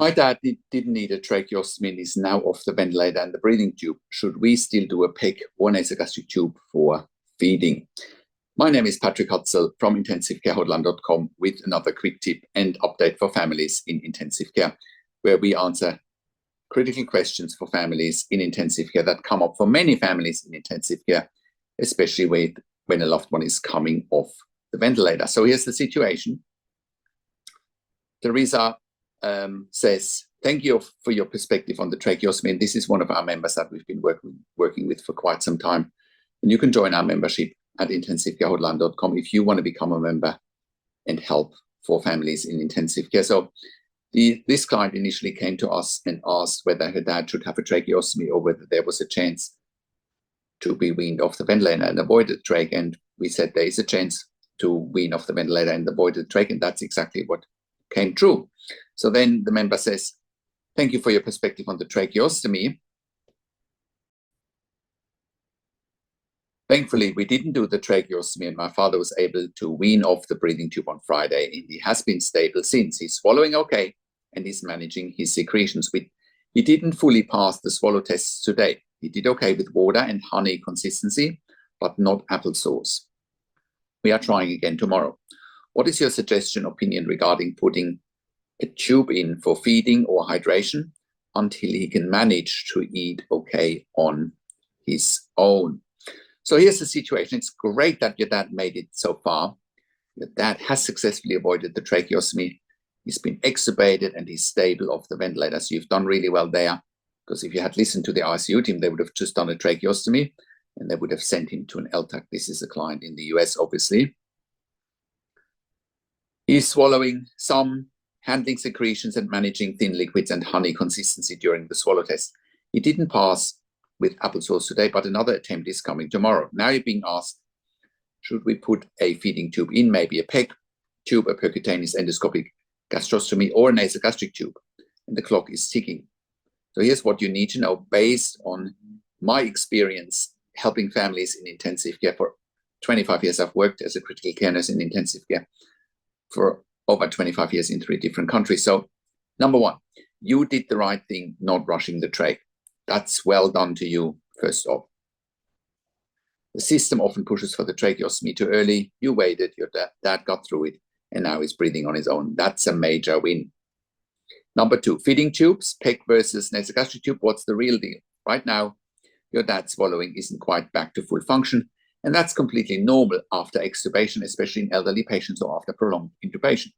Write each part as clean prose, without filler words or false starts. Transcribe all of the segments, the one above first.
My dad didn't need a tracheostomy and is now off the ventilator and the breathing tube. Should we still do a PEG or nasogastric tube for feeding? My name is Patrick Hutzel from intensivecarehotline.com with another quick tip and update for families in intensive care, where we answer critical questions for families in intensive care that come up for many families in intensive care, especially when a loved one is coming off the ventilator. So here's the situation. Teresa says, thank you for your perspective on the tracheostomy. And this is one of our members that we've been working with for quite some time. And you can join our membership at intensivecarehotline.com if you want to become a member and help for families in intensive care. So this client initially came to us and asked whether her dad should have a tracheostomy or whether there was a chance to be weaned off the ventilator and avoid the trach. And we said there is a chance to wean off the ventilator and avoid the trach, and that's exactly what came true. So then the member says, thank you for your perspective on the tracheostomy. Thankfully, we didn't do the tracheostomy and my father was able to wean off the breathing tube on Friday, and he has been stable since. He's swallowing okay and he's managing his secretions. He didn't fully pass the swallow tests today. He did okay with water and honey consistency, but not applesauce. We are trying again tomorrow. What is your suggestion, opinion regarding putting a tube in for feeding or hydration until he can manage to eat okay on his own? So here's the situation. It's great that your dad made it so far. Your dad has successfully avoided the tracheostomy. He's been extubated and he's stable off the ventilator. So you've done really well there, because if you had listened to the ICU team, they would have just done a tracheostomy and they would have sent him to an LTAC. This is a client in the US, obviously. He's swallowing some, handling secretions and managing thin liquids and honey consistency during the swallow test. He didn't pass with applesauce today, but another attempt is coming tomorrow. Now you're being asked, should we put a feeding tube in, maybe a PEG tube, a percutaneous endoscopic gastrostomy, or a nasogastric tube? And the clock is ticking. So here's what you need to know based on my experience helping families in intensive care. For 25 years, I've worked as a critical care nurse in intensive care for over 25 years in 3 different countries. So number one, you did the right thing not rushing the trach. That's well done to you, first off. The system often pushes for the tracheostomy too early. You waited, your dad got through it, and now he's breathing on his own. That's a major win. Number 2, feeding tubes, PEG versus nasogastric tube. What's the real deal? Right now, your dad's swallowing isn't quite back to full function, and that's completely normal after extubation, especially in elderly patients or after prolonged intubation.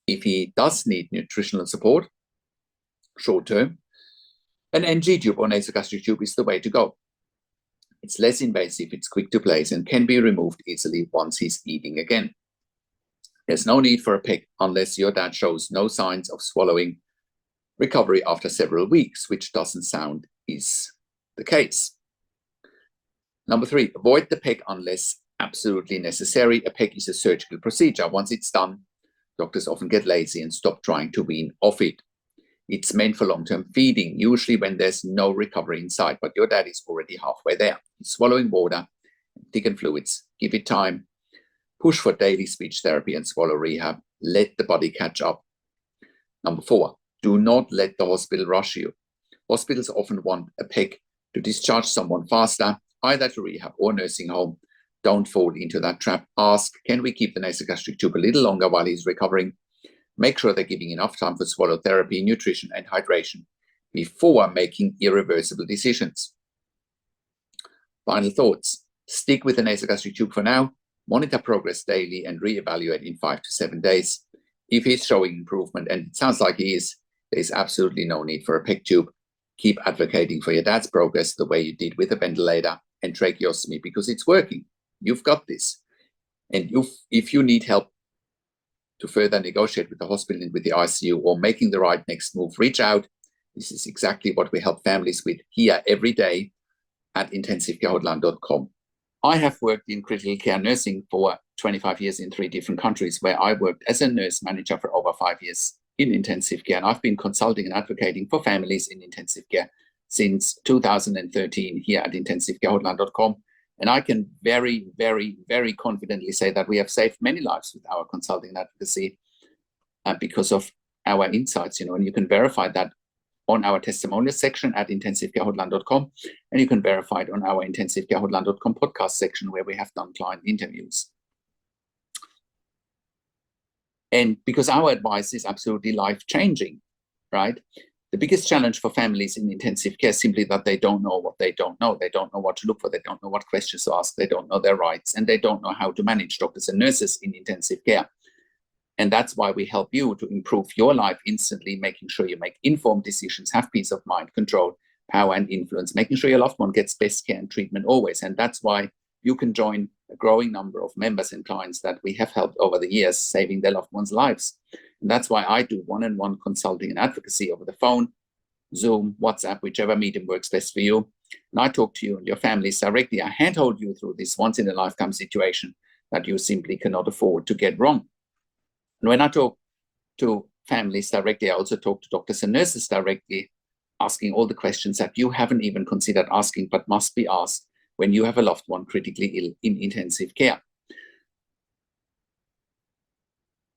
If he does need nutritional support, short term, an NG tube or nasogastric tube is the way to go. It's less invasive, it's quick to place, and can be removed easily once he's eating again. There's no need for a PEG unless your dad shows no signs of swallowing recovery after several weeks, which doesn't sound is the case. Number 3, avoid the PEG unless absolutely necessary. A PEG is a surgical procedure. Once it's done, doctors often get lazy and stop trying to wean off it. It's meant for long-term feeding, usually when there's no recovery inside, but your dad is already halfway there. He's swallowing water, thickened fluids. Give it time. Push for daily speech therapy and swallow rehab. Let the body catch up. Number 4, do not let the hospital rush you. Hospitals often want a PEG to discharge someone faster, either to rehab or nursing home. Don't fall into that trap. Ask, can we keep the nasogastric tube a little longer while he's recovering? Make sure they're giving enough time for swallow therapy, nutrition, and hydration before making irreversible decisions. Final thoughts. Stick with the nasogastric tube for now. Monitor progress daily and reevaluate in 5 to 7 days. If he's showing improvement, and it sounds like he is, there is absolutely no need for a PEG tube. Keep advocating for your dad's progress the way you did with the ventilator and tracheostomy, because it's working. You've got this. And if you need help to further negotiate with the hospital and with the ICU or making the right next move, reach out. This is exactly what we help families with here every day at intensivecarehotline.com. I have worked in critical care nursing for 25 years in 3 different countries, where I worked as a nurse manager for over 5 years in intensive care. And I've been consulting and advocating for families in intensive care since 2013 here at intensivecarehotline.com. And I can very, very, very confidently say that we have saved many lives with our consulting and advocacy. because of our insights, and you can verify that on our testimonial section at intensivecarehotline.com, and you can verify it on our intensivecarehotline.com podcast section where we have done client interviews. And because our advice is absolutely life-changing, right? The biggest challenge for families in intensive care is simply that they don't know what they don't know. They don't know what to look for. They don't know what questions to ask. They don't know their rights, and they don't know how to manage doctors and nurses in intensive care. And that's why we help you to improve your life instantly, making sure you make informed decisions, have peace of mind, control, power, and influence, making sure your loved one gets best care and treatment always. And that's why you can join a growing number of members and clients that we have helped over the years, saving their loved ones' lives. And that's why I do one-on-one consulting and advocacy over the phone, Zoom, WhatsApp, whichever medium works best for you. And I talk to you and your families directly. I handhold you through this once-in-a-lifetime situation that you simply cannot afford to get wrong. And when I talk to families directly, I also talk to doctors and nurses directly, asking all the questions that you haven't even considered asking, but must be asked when you have a loved one critically ill in intensive care.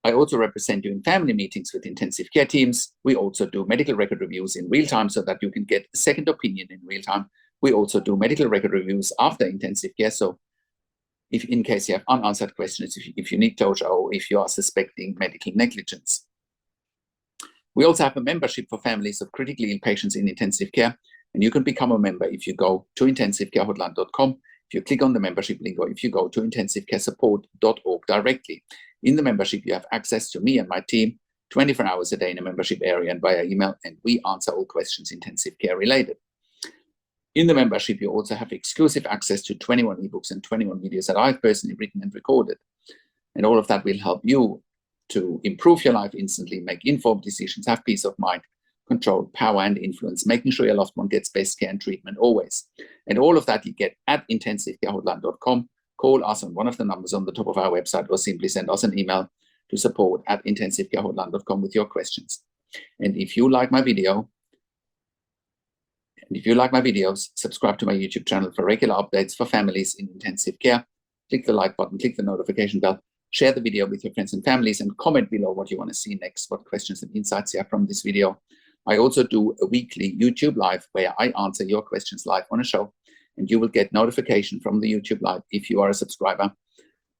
I also represent you in family meetings with intensive care teams. We also do medical record reviews in real time so that you can get a second opinion in real time. We also do medical record reviews after intensive care. So if in case you have unanswered questions, if you need closure, or if you are suspecting medical negligence. We also have a membership for families of critically ill patients in intensive care, and you can become a member if you go to intensivecarehotline.com, if you click on the membership link, or if you go to intensivecaresupport.org directly. In the membership, you have access to me and my team 24 hours a day in a membership area and via email, and we answer all questions intensive care related. In the membership, you also have exclusive access to 21 ebooks and 21 videos that I've personally written and recorded. And all of that will help you to improve your life instantly, make informed decisions, have peace of mind, control, power, and influence, making sure your loved one gets best care and treatment always. And all of that you get at intensivecarehotline.com. Call us on one of the numbers on the top of our website, or simply send us an email to support@intensivecarehotline.com with your questions. And if you like my video, subscribe to my YouTube channel for regular updates for families in intensive care. Click the like button, click the notification bell, share the video with your friends and families, and comment below what you want to see next, what questions and insights you have from this video. I also do a weekly YouTube live where I answer your questions live on a show, and you will get notification from the YouTube live if you are a subscriber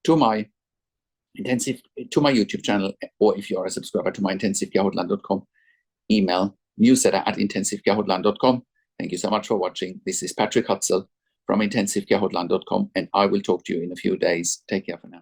to my YouTube channel, or if you are a subscriber to my intensivecarehotline.com email newsletter at intensivecarehotline.com. Thank you so much for watching. This is Patrick Hutzel from intensivecarehotline.com, and I will talk to you in a few days. Take care for now.